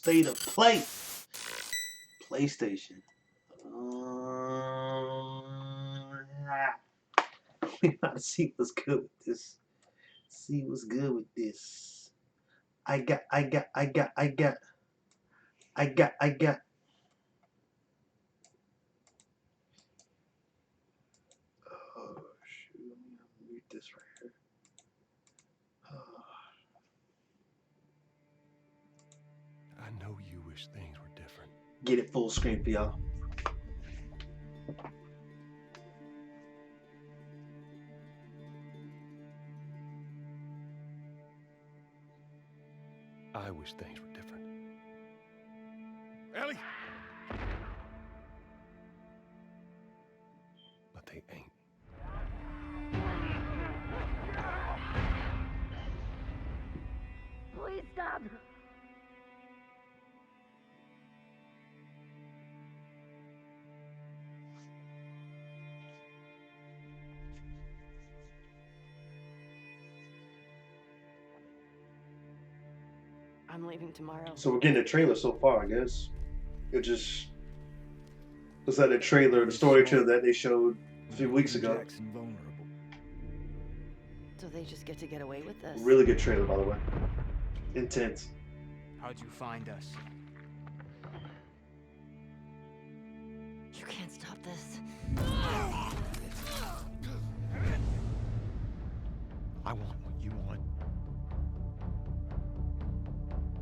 State of Play. PlayStation. We gotta see what's good with this. See what's good with this. I got. Oh shoot! Let me mute this right here. I know you wish things were different. Get it full screen for y'all. I wish things were different. Ellie! But they ain't. Please stop. I'm leaving tomorrow. So we're getting a trailer so far, I guess. It just looks like the trailer, the story trailer that they showed a few weeks ago. Jackson vulnerable. So they just get away with this? Really good trailer, by the way. Intense. How'd you find us? You can't stop this. I want what you want.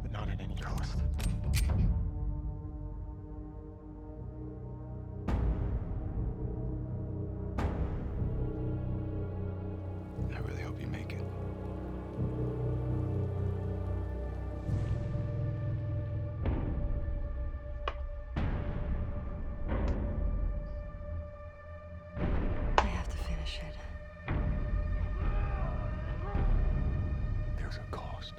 But not at any cost. I really hope you make it. I have to finish it. There's a cost.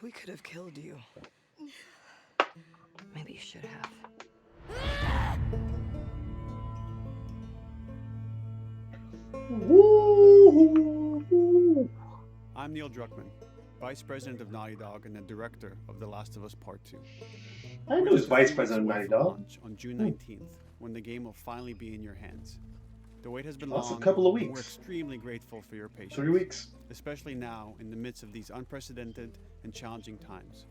We could have killed you. Maybe you should have. Woo! I'm Neil Druckmann, Vice President of Naughty Dog and the Director of The Last of Us Part 2. I know it's Vice President of Naughty Dog. Launch on June 19th, when the game will finally be in your hands. The wait has been That's a long, couple of and weeks. we're extremely grateful for your patience. 3 weeks. Especially now, in the midst of these unprecedented and challenging times.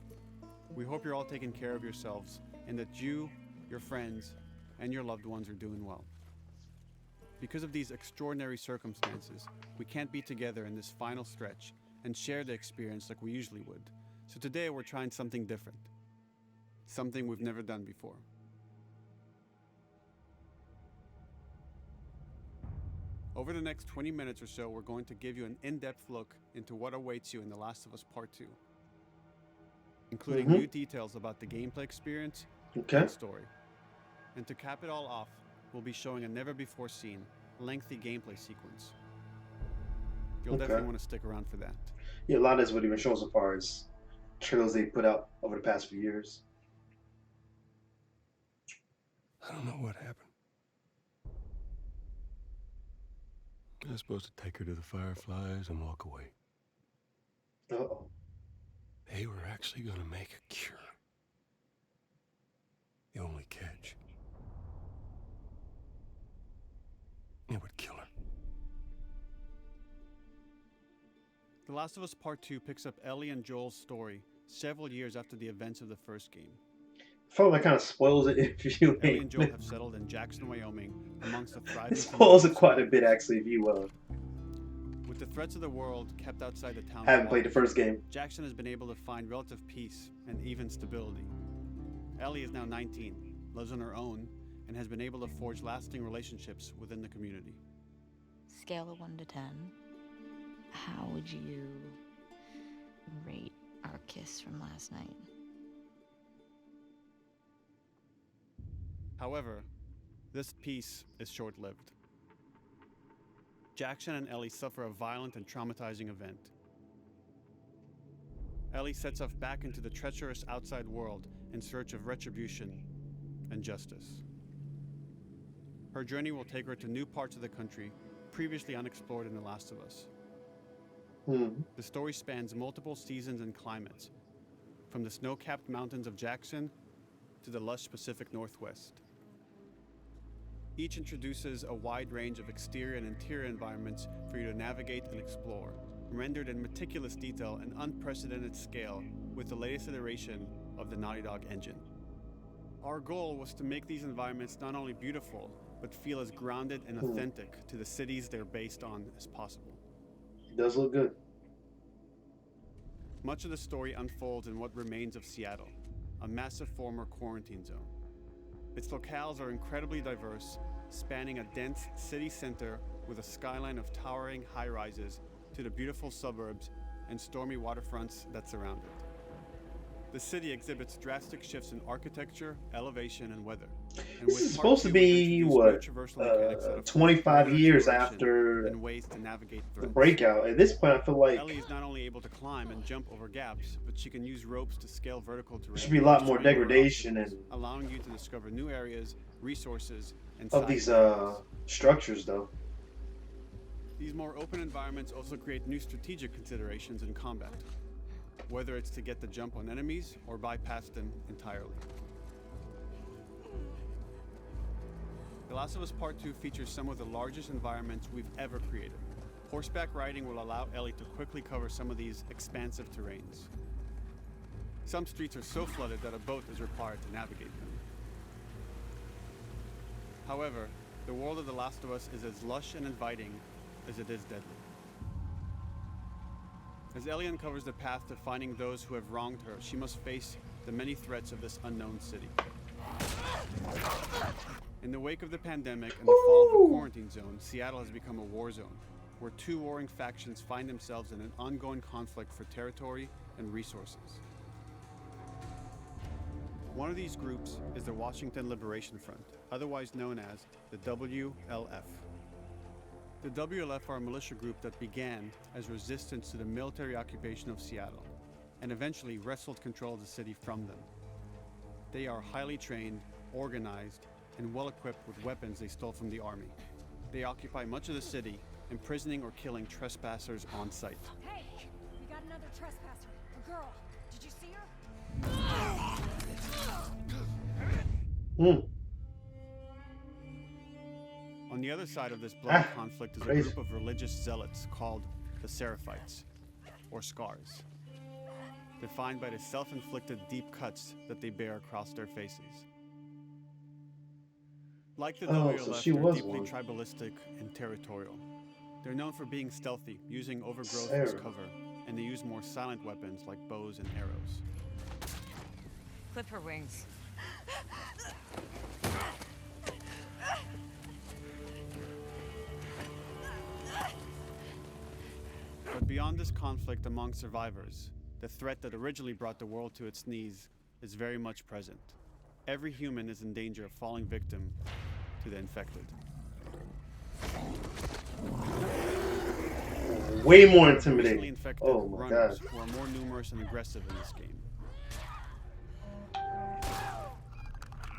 We hope you're all taking care of yourselves, and that you, your friends, and your loved ones are doing well. Because of these extraordinary circumstances, we can't be together in this final stretch and share the experience like we usually would. So today we're trying something different. Something we've never done before. Over the next 20 minutes or so, we're going to give you an in-depth look into what awaits you in The Last of Us Part 2, including new details about the gameplay experience and story. And to cap it all off, we'll be showing a never-before-seen, lengthy gameplay sequence. You'll definitely want to stick around for that. Yeah, a lot of this what even shown so far is trailers they put out over the past few years. I don't know what happened. I was supposed to take her to the Fireflies and walk away. Uh-oh. They were actually going to make a cure. The only catch, it would kill her. The Last of Us Part 2 picks up Ellie and Joel's story several years after the events of the first game. I feel like that kind of spoils it if you Ellie and Joel have settled in Jackson, Wyoming, amongst the thriving It spoils it communities. quite a bit, actually, if you With the threats of the world kept outside the town, haven't played the first game. Jackson has been able to find relative peace and even stability. Ellie is now 19, lives on her own, and has been able to forge lasting relationships within the community. Scale of 1 to 10. How would you rate our kiss from last night? However, this peace is short-lived. Jackson and Ellie suffer a violent and traumatizing event. Ellie sets off back into the treacherous outside world in search of retribution and justice. Her journey will take her to new parts of the country previously unexplored in The Last of Us. The story spans multiple seasons and climates, from the snow-capped mountains of Jackson to the lush Pacific Northwest. Each introduces a wide range of exterior and interior environments for you to navigate and explore, rendered in meticulous detail and unprecedented scale with the latest iteration of the Naughty Dog engine. Our goal was to make these environments not only beautiful, but feel as grounded and authentic to the cities they're based on as possible. It does look good. Much of the story unfolds in what remains of Seattle, a massive former quarantine zone. Its locales are incredibly diverse, spanning a dense city center with a skyline of towering high-rises to the beautiful suburbs and stormy waterfronts that surround it. The city exhibits drastic shifts in architecture, elevation, and weather. And This is supposed to be, what, 25 years after the breakout. At this point, I feel like Ellie is not only able to climb and jump over gaps, but she can use ropes to scale vertical terrain. there should be a lot more degradation and allowing you to discover new areas, resources, and of these structures, though. These more open environments also create new strategic considerations in combat, whether it's to get the jump on enemies or bypass them entirely. The Last of Us Part 2 features some of the largest environments we've ever created. Horseback riding will allow Ellie to quickly cover some of these expansive terrains. Some streets are so flooded that a boat is required to navigate them. However, the world of The Last of Us is as lush and inviting as it is deadly. As Ellie uncovers the path to finding those who have wronged her, she must face the many threats of this unknown city. In the wake of the pandemic and the fall of the quarantine zone, Seattle has become a war zone, where two warring factions find themselves in an ongoing conflict for territory and resources. One of these groups is the Washington Liberation Front, otherwise known as the WLF. The WLF are a militia group that began as resistance to the military occupation of Seattle, and eventually wrestled control of the city from them. They are highly trained, organized, and well-equipped with weapons they stole from the army. They occupy much of the city, imprisoning or killing trespassers on sight. Hey, we got another trespasser. A girl. Did you see her? On the other side of this bloody conflict is a group of religious zealots called the Seraphites, or Scars, defined by the self-inflicted deep cuts that they bear across their faces. Like the WLF, they're deeply tribalistic and territorial. They're known for being stealthy, using overgrowth as cover, and they use more silent weapons like bows and arrows. Clip her wings. But beyond this conflict among survivors, the threat that originally brought the world to its knees is very much present. Every human is in danger of falling victim to the infected. Way more intimidating. Oh my god. Who are more numerous and aggressive in this game.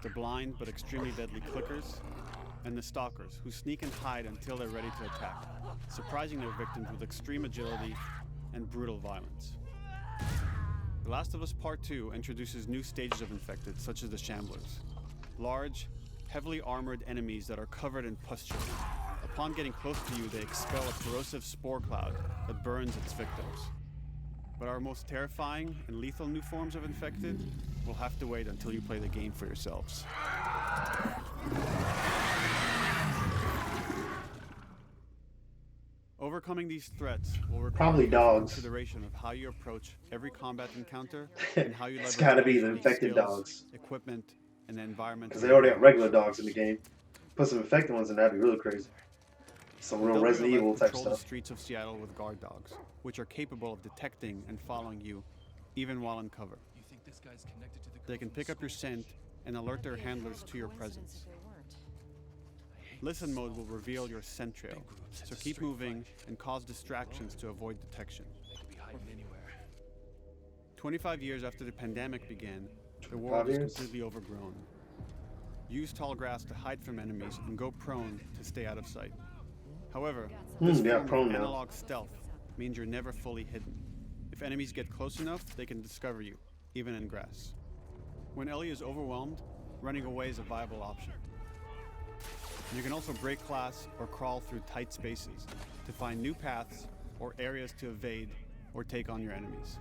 The blind but extremely deadly clickers, and the stalkers, who sneak and hide until they're ready to attack, surprising their victims with extreme agility and brutal violence. The Last of Us Part 2 introduces new stages of infected, such as the Shamblers. Large, heavily armored enemies that are covered in pustules. Upon getting close to you, they expel a corrosive spore cloud that burns its victims. But our most terrifying and lethal new forms of infected will have to wait until you play the game for yourselves. Overcoming these threats will require consideration of how you approach every combat encounter and how you leverage it's gotta be the infected dogs, equipment, and the environment. Because they already have regular dogs in the game. Put some infected ones in, that'd be really crazy. Some real Resident Evil type stuff. The streets of Seattle with guard dogs, which are capable of detecting and following you, even while in cover. You think this guy's connected to the They can pick up your scent and alert their handlers to your presence. Listen mode will reveal your scent trail, so keep moving and cause distractions to avoid detection. They could be hiding anywhere. 25 years after the pandemic began, the world is completely overgrown. Use tall grass to hide from enemies and go prone to stay out of sight. However, this Yeah, form prone of now. analog stealth means you're never fully hidden. If enemies get close enough, they can discover you, even in grass. When Ellie is overwhelmed, running away is a viable option. You can also break glass or crawl through tight spaces to find new paths or areas to evade or take on your enemies.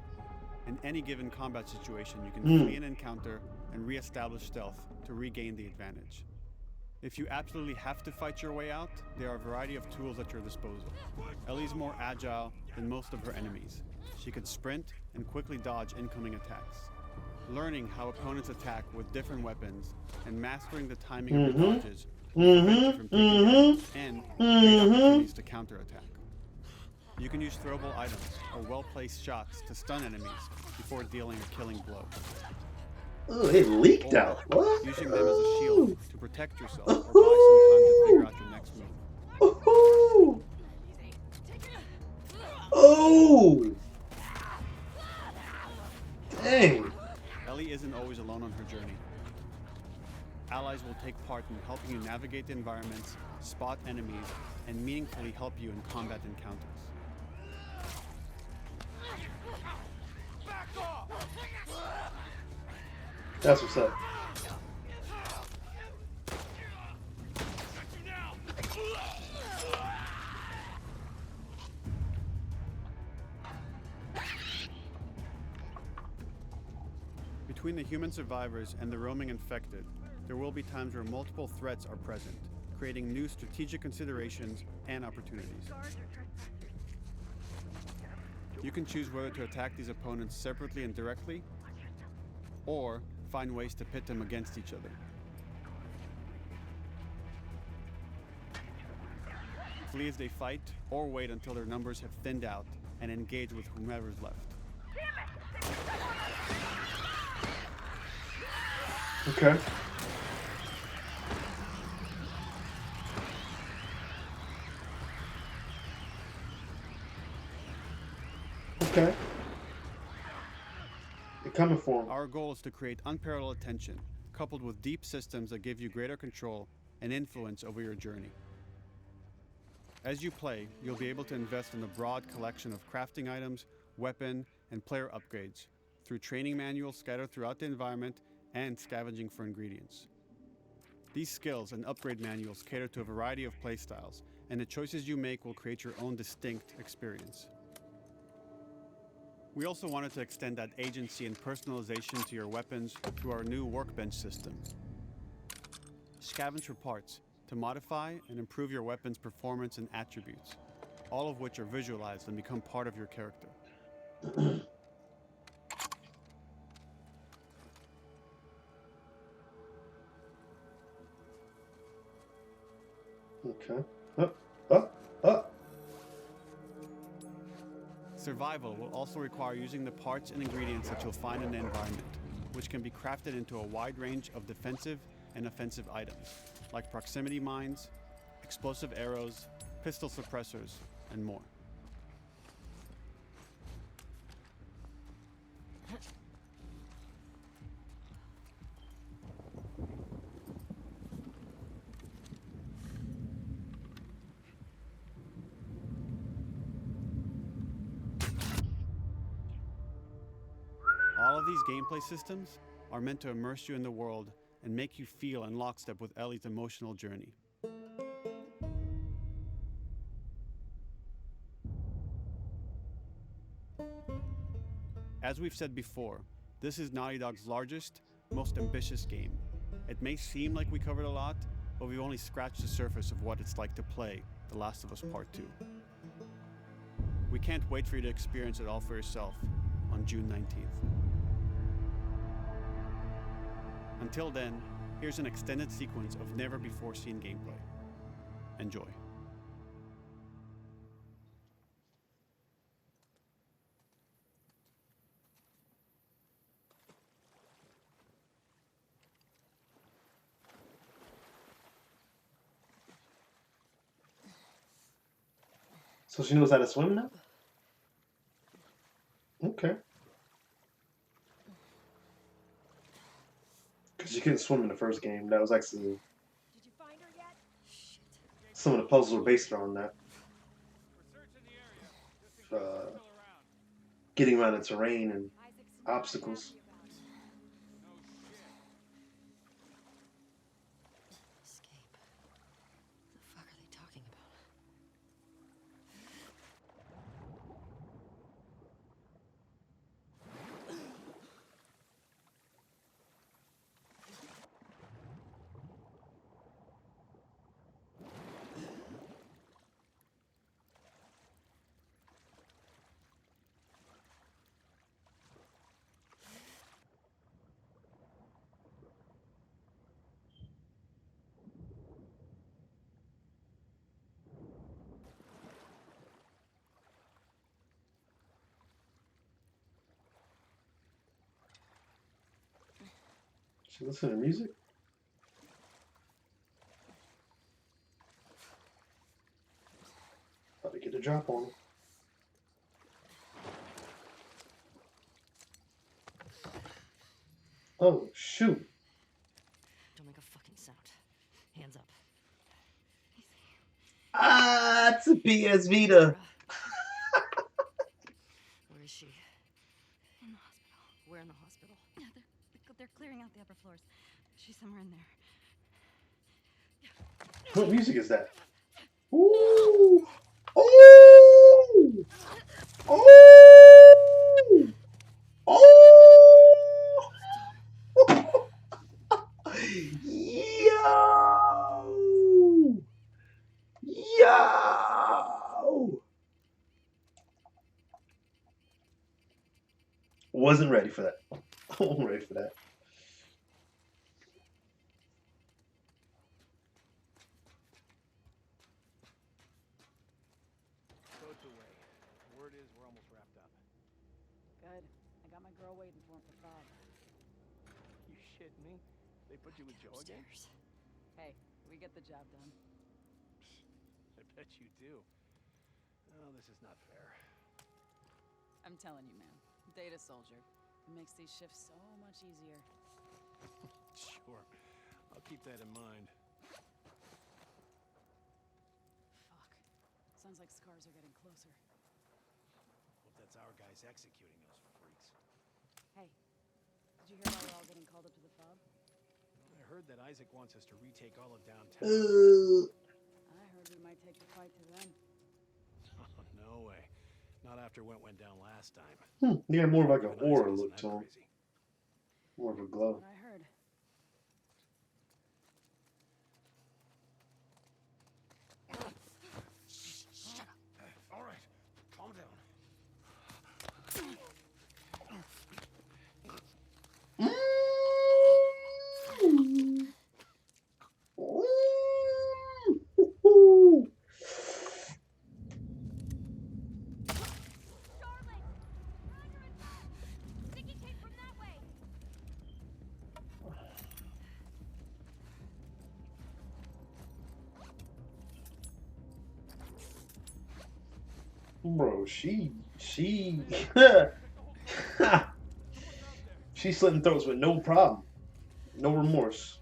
In any given combat situation, you can flee an encounter and re-establish stealth to regain the advantage. If you absolutely have to fight your way out, there are a variety of tools at your disposal. Ellie's more agile than most of her enemies. She can sprint and quickly dodge incoming attacks. Learning how opponents attack with different weapons and mastering the timing of your dodges will prevent you from taking damage and create opportunities to counterattack. You can use throwable items or well-placed shots to stun enemies before dealing a killing blow. Oh, it leaked Or out. What? using them as a shield to protect yourself or buy some time to figure out your next move. Ooh. Oh! Dang. Ellie isn't always alone on her journey. Allies will take part in helping you navigate the environments, spot enemies, and meaningfully help you in combat encounters. That's what's up. Between the human survivors and the roaming infected, there will be times where multiple threats are present, creating new strategic considerations and opportunities. You can choose whether to attack these opponents separately and directly, or find ways to pit them against each other. Flee as they fight, or wait until their numbers have thinned out and engage with whomever's left. Okay. Okay. You're coming for him. Our goal is to create unparalleled tension, coupled with deep systems that give you greater control and influence over your journey. As you play, you'll be able to invest in a broad collection of crafting items, weapon, and player upgrades through training manuals scattered throughout the environment and scavenging for ingredients. These skills and upgrade manuals cater to a variety of playstyles, and the choices you make will create your own distinct experience. We also wanted to extend that agency and personalization to your weapons through our new workbench system. Scavenge for parts to modify and improve your weapon's performance and attributes, all of which are visualized and become part of your character. Okay. Up. Survival will also require using the parts and ingredients that you'll find in the environment, which can be crafted into a wide range of defensive and offensive items, like proximity mines, explosive arrows, pistol suppressors, and more. All of these gameplay systems are meant to immerse you in the world and make you feel in lockstep with Ellie's emotional journey. As we've said before, this is Naughty Dog's largest, most ambitious game. It may seem like we covered a lot, but we've only scratched the surface of what it's like to play The Last of Us Part 2. We can't wait for you to experience it all for yourself on June 19th. Until then, here's an extended sequence of never-before-seen gameplay. Enjoy. So she knows how to swim now? Okay. Because she couldn't swim in the first game. That was actually Did you find her yet? Shit. some of the puzzles were based around that. Getting around the terrain and Isaac's obstacles. Escape. The fuck are they talking about? Should I listen to music? About to get a drop on him. Oh, shoot. Don't make a fucking sound. Hands up. Ah, it's a PS Vita. Where is she? In the hospital. Where in the hospital? Yeah, they're clearing out the upper floors. She's somewhere in there. What music is that? Ooh! Oh! Oh! Oh! Yo! Yo! Wasn't ready for that. I wasn't ready for that. Boat's away. Word is we're almost wrapped up. Good. I got my girl waiting for him for Bob. You shitting me? They put you with Joe again? Upstairs. Hey, we get the job done. I bet you do. Oh, this is not fair. I'm telling you, man. Data soldier. It makes these shifts so much easier. Sure. I'll keep that in mind. Fuck. Sounds like scars are getting closer. Hope that's our guys executing those freaks. Hey, did you hear why we're all getting called up to the fob? I heard that Isaac wants us to retake all of downtown. I heard we might take the fight to them. Oh, no way. Not after what went down last time. Yeah, more like an Even aura Isaac look isn't to that him. crazy. More of a glow. What I heard. All right, calm down. Charlotte! Under attack! Sticky tape from that way! Bro, she she's slitting throats with no problem, no remorse.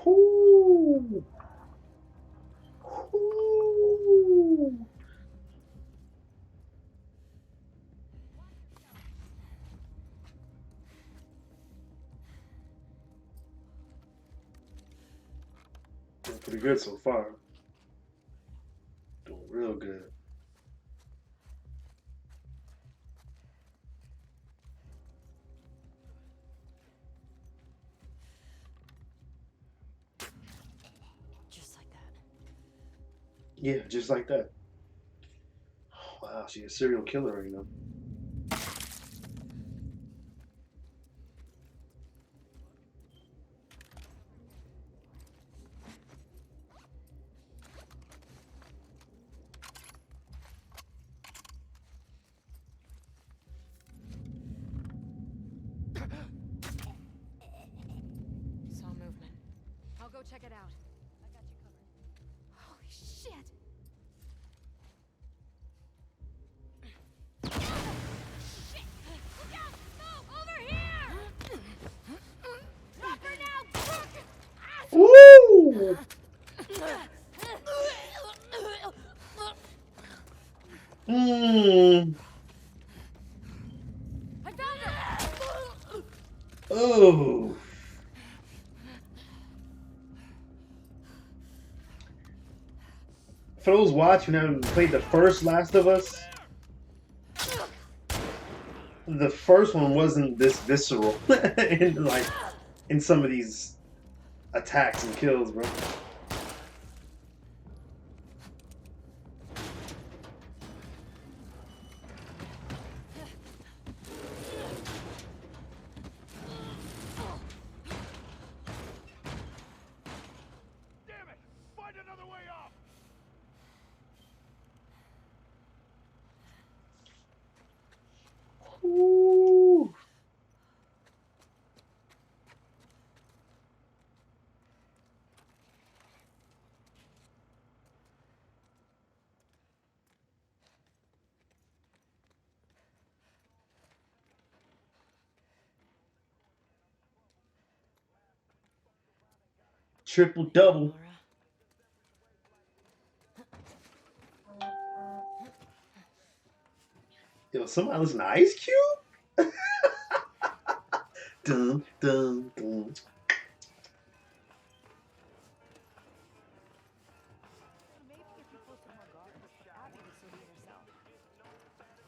Ooh. Ooh. Doing pretty good so far. Doing real good. Just like that. Yeah, just like that. Wow, she's a serial killer right now. Saw movement. I'll go check it out. I got you covered. Holy shit! Shit! Look out! No! Over here! Drop her now, Brooke! Woo! Mmm. I found her! Oh. For those watching who haven't played the first Last of Us, the first one wasn't this visceral in some of these attacks and kills, bro. Damn it! Find another way off! Ooh. Triple double. Yo, somebody listen to Ice Cube? Dun, dun, dun. What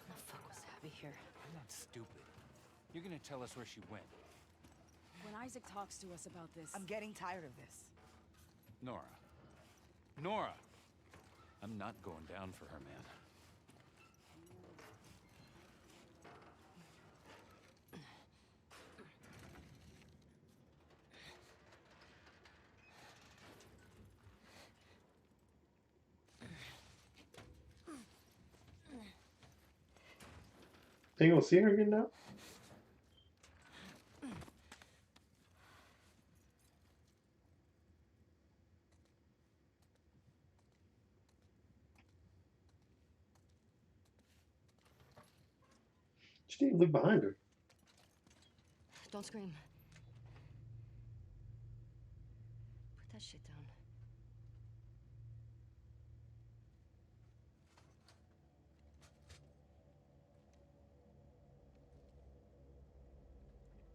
the fuck was Abby here? I'm not stupid. You're gonna tell us where she went. When Isaac talks to us about this, I'm getting tired of this. Nora. Nora! I'm not going down for her, man. Think we'll see her again now? She didn't look behind her. Don't scream. Put that shit down.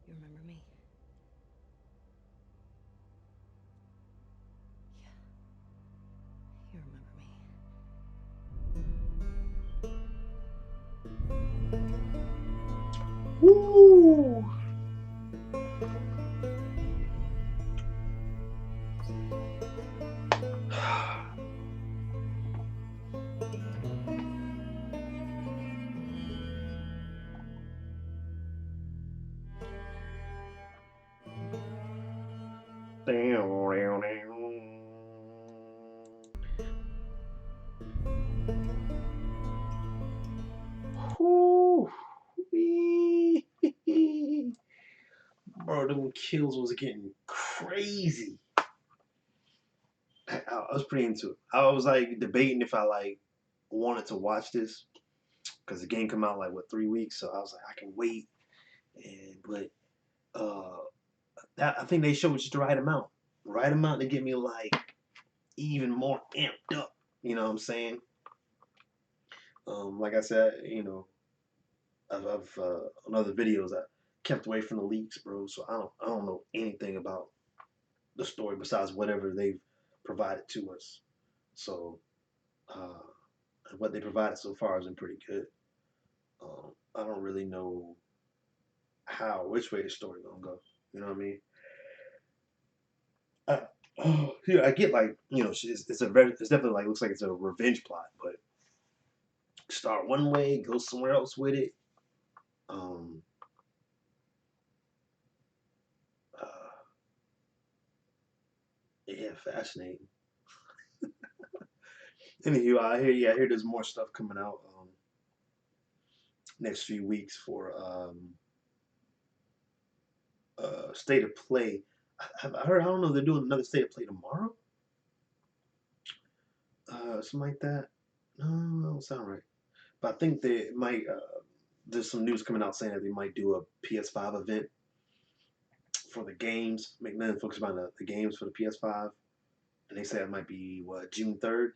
You remember me? Yeah. You remember me. Woo! Whew. Wee. Bro, them kills was getting crazy. I was pretty into it. I was like debating if I like wanted to watch this because the game come out like what 3 weeks, so I was like I can wait. But that I think they showed just the right amount to get me like even more amped up. You know what I'm saying? Like I said, you know, I've on other videos I kept away from the leaks, bro. So I don't know anything about the story besides whatever they've provided to us. So what they provided so far has been pretty good. I don't really know which way the story gonna go. You know what I mean? Yeah, I get like you know it's definitely like looks like it's a revenge plot, but start one way, go somewhere else with it. Um, uh, yeah, fascinating. Anywho, I hear there's more stuff coming out next few weeks for State of Play. I heard. I don't know. They're doing another State of Play tomorrow. Something like that. No, that don't sound right. But I think they might. There's some news coming out saying that they might do a PS5 event for the games. Make nothing focus on the games for the PS5, and they say it might be what June 3rd.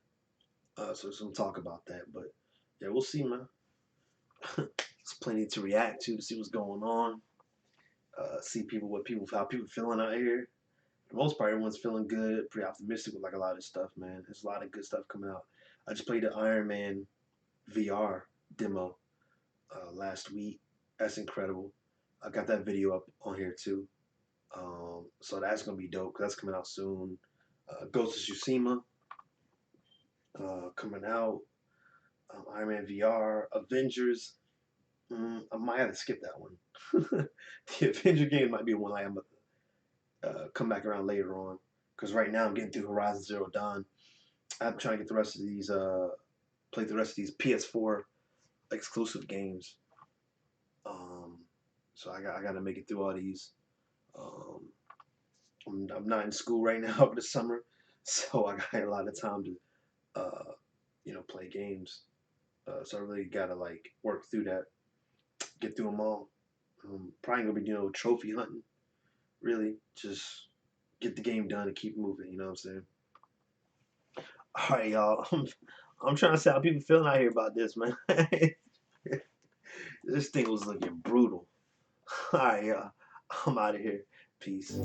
So some talk about that, but yeah, we'll see, man. There's plenty to react to see what's going on. See how people feeling out here. For the most part, everyone's feeling good, pretty optimistic with like a lot of stuff, man. There's a lot of good stuff coming out. I just played the Iron Man VR demo last week. That's incredible. I got that video up on here too. So that's gonna be dope. 'Cause that's coming out soon. Ghost of Tsushima coming out. Iron Man VR, Avengers. I might have to skip that one. The Avenger game might be one I am come back around later on. Because right now I'm getting through Horizon Zero Dawn. I'm trying to get the rest of these, play the rest of these PS4 exclusive games. So I got to make it through all these. I'm not in school right now over the summer, so I got a lot of time to, play games. So I really gotta like work through that, get through them all. Probably gonna be doing trophy hunting. Really, just get the game done and keep moving. You know what I'm saying? All right, y'all. I'm trying to see how people feeling out here about this, man. This thing was looking brutal. All right, y'all. I'm out of here. Peace.